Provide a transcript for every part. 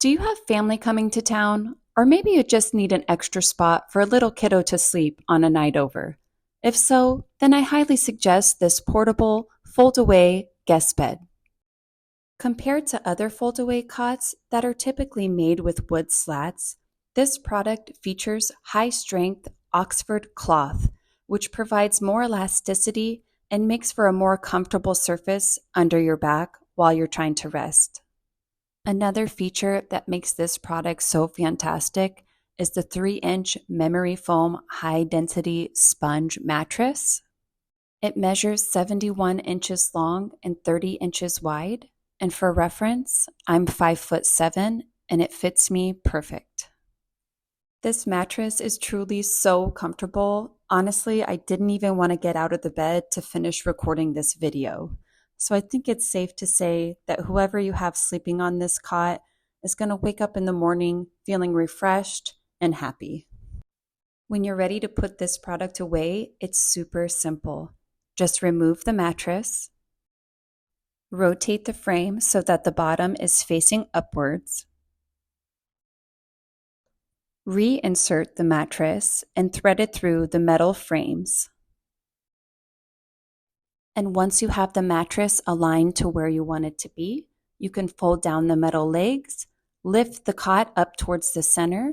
Do you have family coming to town? Or maybe you just need an extra spot for a little kiddo to sleep on a night over. If so, then I highly suggest this portable, fold-away guest bed. Compared to other fold-away cots that are typically made with wood slats, this product features high-strength Oxford cloth, which provides more elasticity and makes for a more comfortable surface under your back while you're trying to rest. Another feature that makes this product so fantastic is the 3-inch memory foam high-density sponge mattress. It measures 71 inches long and 30 inches wide. And for reference, I'm 5'7" and it fits me perfect. This mattress is truly so comfortable. Honestly, I didn't even want to get out of the bed to finish recording this video. So I think it's safe to say that whoever you have sleeping on this cot is going to wake up in the morning feeling refreshed and happy. When you're ready to put this product away, it's super simple. Just remove the mattress, rotate the frame so that the bottom is facing upwards, reinsert the mattress and thread it through the metal frames. And once you have the mattress aligned to where you want it to be, you can fold down the metal legs, lift the cot up towards the center,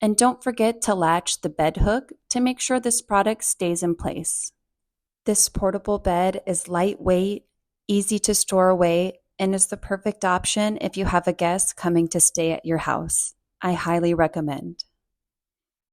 and don't forget to latch the bed hook to make sure this product stays in place. This portable bed is lightweight, easy to store away, and is the perfect option if you have a guest coming to stay at your house. I highly recommend.